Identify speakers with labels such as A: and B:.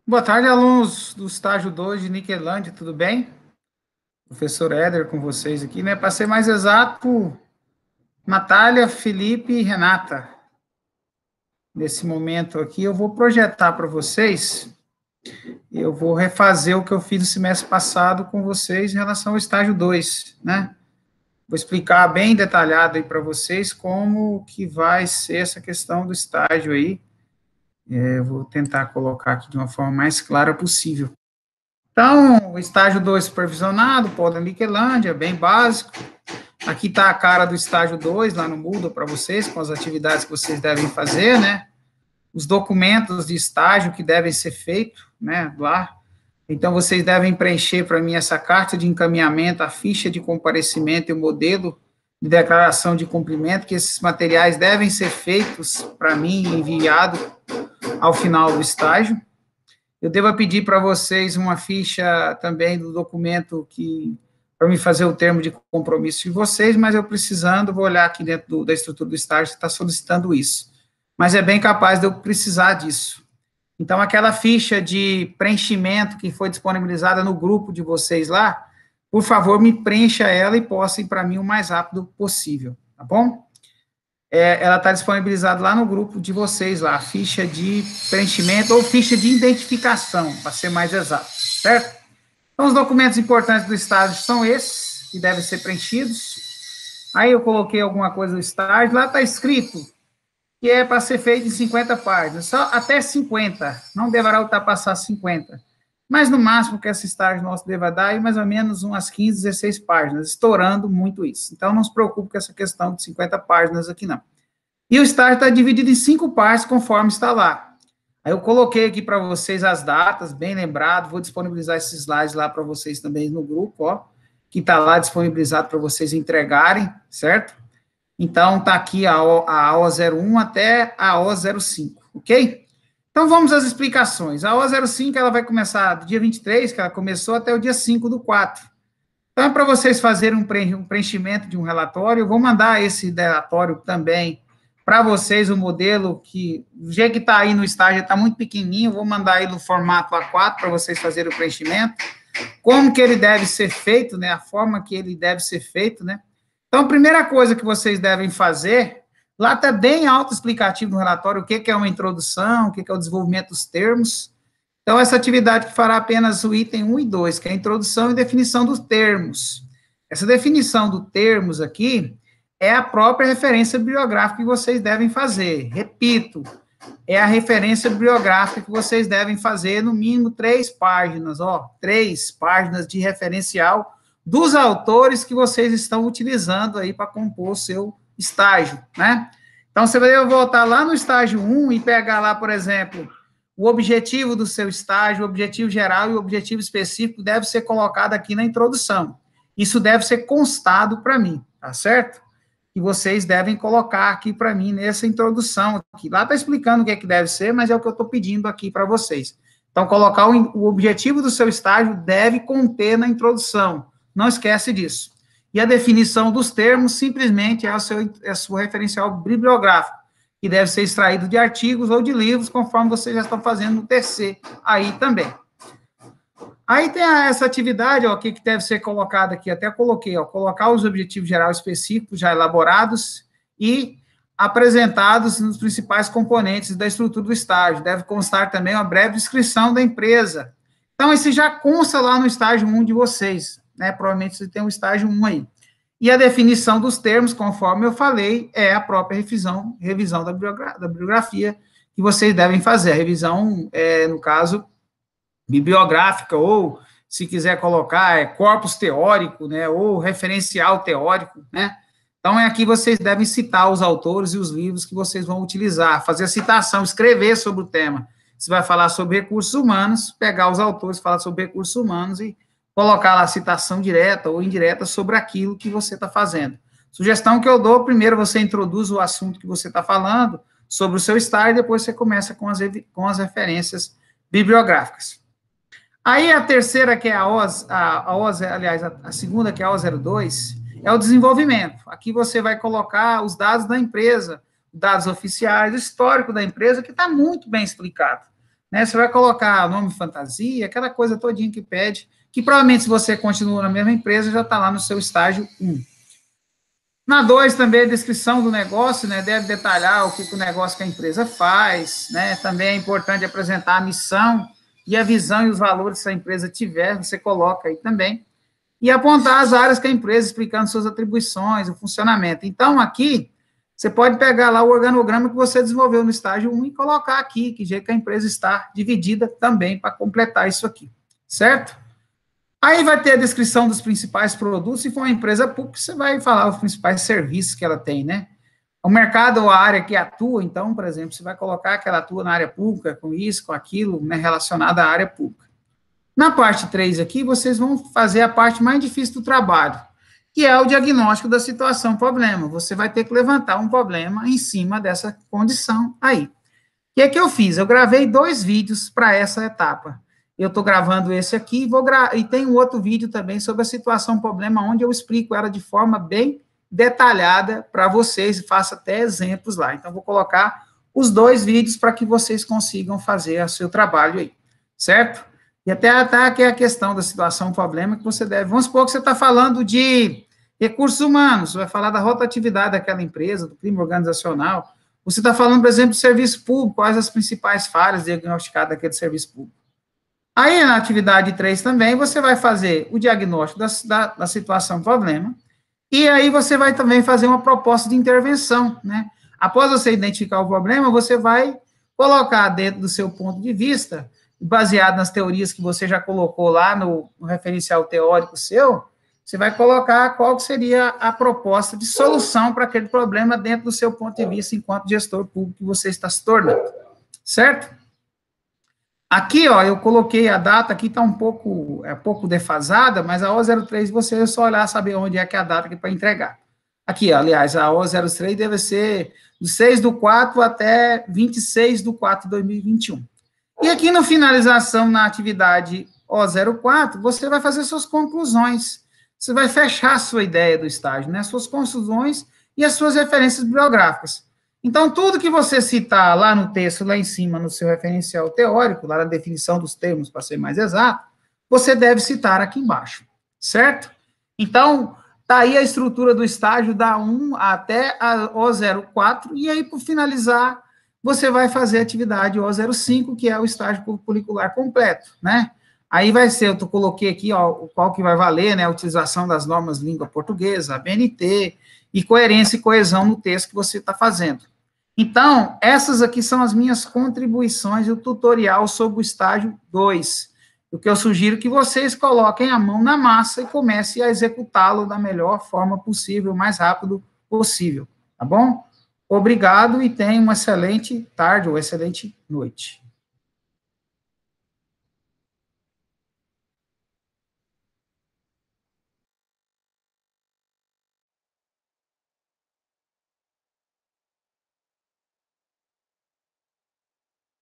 A: Boa tarde, alunos do estágio 2 de Niquelândia, tudo bem? Professor Éder com vocês aqui, né? Para ser mais exato, Natália, Felipe e Renata. Nesse momento aqui, eu vou projetar para vocês, eu vou refazer o que eu fiz no semestre passado com vocês em relação ao estágio 2, né? Vou explicar bem detalhado aí para vocês como que vai ser essa questão do estágio aí. Eu vou tentar colocar aqui de uma forma mais clara possível. Então, o estágio 2 supervisionado, pó da Niquelândia, bem básico. Aqui está a cara do estágio 2 lá no Moodle para vocês, com as atividades que vocês devem fazer, né? Os documentos de estágio que devem ser feitos, né, lá. Então, vocês devem preencher para mim essa carta de encaminhamento, a ficha de comparecimento e o modelo de declaração de cumprimento, que esses materiais devem ser feitos para mim e enviado ao final do estágio. Eu devo pedir para vocês uma ficha também do documento que para me fazer o termo de compromisso de vocês, mas eu precisando, vou olhar aqui dentro da estrutura do estágio que está solicitando isso. Mas é bem capaz de eu precisar disso. Então, aquela ficha de preenchimento que foi disponibilizada no grupo de vocês lá, por favor, me preencha ela e possam para mim o mais rápido possível, tá bom? Ela está disponibilizada lá no grupo de vocês, lá, a ficha de preenchimento ou ficha de identificação, para ser mais exato, certo? Então, os documentos importantes do estágio são esses, que devem ser preenchidos. Aí eu coloquei alguma coisa do estágio, lá está escrito que é para ser feito em 50 páginas, só até 50, não deverá ultrapassar 50. Mas no máximo que esse estágio nosso deva dar é mais ou menos umas 15, 16 páginas, estourando muito isso. Então, não se preocupe com essa questão de 50 páginas aqui, não. E o estágio está dividido em 5 partes, conforme está lá. Aí eu coloquei aqui para vocês as datas, bem lembrado, vou disponibilizar esses slides lá para vocês também no grupo, ó, que está lá disponibilizado para vocês entregarem, certo? Então, está aqui a O01 até a O05, ok? Então, vamos às explicações. A O05, ela vai começar do dia 23, que ela começou, até o dia 5 do 4. Então, é para vocês fazerem um preenchimento de um relatório, eu vou mandar esse relatório também para vocês, o modelo que, do jeito que está aí no estágio, está muito pequenininho, vou mandar aí no formato A4 para vocês fazerem o preenchimento, como que ele deve ser feito, né, a forma que ele deve ser feito, né. Então, a primeira coisa que vocês devem fazer, lá está bem autoexplicativo no relatório, o que é uma introdução, o que é o desenvolvimento dos termos. Então, essa atividade que fará apenas o item 1 e 2, que é a introdução e definição dos termos. Essa definição dos termos aqui é a própria referência bibliográfica que vocês devem fazer. Repito, é a referência bibliográfica que vocês devem fazer, no mínimo 3 páginas, ó, 3 páginas de referencial dos autores que vocês estão utilizando aí para compor o seu estágio, né? Então, você vai voltar lá no estágio 1 e pegar lá, por exemplo, o objetivo do seu estágio, o objetivo geral e o objetivo específico deve ser colocado aqui na introdução. Isso deve ser constado para mim, tá certo? Que vocês devem colocar aqui para mim nessa introdução aqui. Lá está explicando o que é que deve ser, mas é o que eu estou pedindo aqui para vocês. Então, colocar o objetivo do seu estágio deve conter na introdução. Não esquece disso. E a definição dos termos simplesmente é a sua referencial bibliográfico, que deve ser extraído de artigos ou de livros, conforme vocês já estão fazendo no TC aí também. Aí tem essa atividade, ó, que deve ser colocada aqui, até coloquei, ó, colocar os objetivos gerais específicos já elaborados e apresentados nos principais componentes da estrutura do estágio. Deve constar também uma breve descrição da empresa. Então, esse já consta lá no estágio 1 de vocês, né? Provavelmente você tem um estágio 1 aí. E a definição dos termos, conforme eu falei, é a própria revisão da bibliografia que vocês devem fazer. A revisão, no caso, bibliográfica, ou, se quiser colocar, corpus teórico, né, ou referencial teórico, né. Então, aqui vocês devem citar os autores e os livros que vocês vão utilizar, fazer a citação, escrever sobre o tema. Você vai falar sobre recursos humanos, pegar os autores, falar sobre recursos humanos e colocar lá a citação direta ou indireta sobre aquilo que você está fazendo. Sugestão que eu dou, primeiro você introduz o assunto que você está falando sobre o seu estágio, depois você começa com as referências bibliográficas. Aí a terceira, que é a segunda, que é a O02, é o desenvolvimento. Aqui você vai colocar os dados da empresa, dados oficiais, o histórico da empresa, que está muito bem explicado. né? Você vai colocar nome fantasia, aquela coisa todinha que pede, que provavelmente se você continua na mesma empresa, já está lá no seu estágio 1. Na 2 também a descrição do negócio, né? Deve detalhar o que o negócio que a empresa faz, né? Também é importante apresentar a missão e a visão e os valores que a empresa tiver, você coloca aí também. E apontar as áreas que a empresa, explicando suas atribuições, o funcionamento. Então, aqui, você pode pegar lá o organograma que você desenvolveu no estágio 1 e colocar aqui, que jeito que a empresa está dividida também, para completar isso aqui, certo? Aí vai ter a descrição dos principais produtos, se for uma empresa pública, você vai falar os principais serviços que ela tem, né? O mercado ou a área que atua, então, por exemplo, você vai colocar que ela atua na área pública, com isso, com aquilo, né, relacionado à área pública. Na parte 3 aqui, vocês vão fazer a parte mais difícil do trabalho, que é o diagnóstico da situação problema. Você vai ter que levantar um problema em cima dessa condição aí. O que é que eu fiz? Eu gravei 2 vídeos para essa etapa. Eu estou gravando esse aqui e tem um outro vídeo também sobre a situação problema, onde eu explico ela de forma bem detalhada para vocês e faço até exemplos lá. Então, vou colocar os 2 vídeos para que vocês consigam fazer o seu trabalho aí, certo? E até aqui é a questão da situação problema que você deve. Vamos supor que você está falando de recursos humanos, você vai falar da rotatividade daquela empresa, do clima organizacional. Você está falando, por exemplo, de serviço público, quais as principais falhas diagnosticadas daquele serviço público. Aí, na atividade 3 também, você vai fazer o diagnóstico da situação problema, e aí você vai também fazer uma proposta de intervenção, né? Após você identificar o problema, você vai colocar dentro do seu ponto de vista, baseado nas teorias que você já colocou lá no referencial teórico seu, você vai colocar qual seria a proposta de solução para aquele problema dentro do seu ponto de vista enquanto gestor público que você está se tornando, certo? Aqui, ó, eu coloquei a data, aqui está um pouco defasada, mas a O03 você é só olhar, saber onde é que é a data aqui para entregar. Aqui, ó, aliás, a O03 deve ser do 6/4 até 26/4/2021. E aqui na finalização, na atividade O04, você vai fazer suas conclusões. Você vai fechar a sua ideia do estágio, né? Suas conclusões e as suas referências bibliográficas. Então, tudo que você citar lá no texto, lá em cima, no seu referencial teórico, lá na definição dos termos, para ser mais exato, você deve citar aqui embaixo, certo? Então, tá aí a estrutura do estágio da 1 até a O04, e aí, por finalizar, você vai fazer a atividade O05, que é o estágio curricular completo, né? Aí vai ser, eu coloquei aqui, ó, qual que vai valer, né, a utilização das normas língua portuguesa, a BNT, e coerência e coesão no texto que você está fazendo. Então, essas aqui são as minhas contribuições e o tutorial sobre o estágio 2. O que eu sugiro é que vocês coloquem a mão na massa e comecem a executá-lo da melhor forma possível, o mais rápido possível, tá bom? Obrigado e tenha uma excelente tarde ou excelente noite.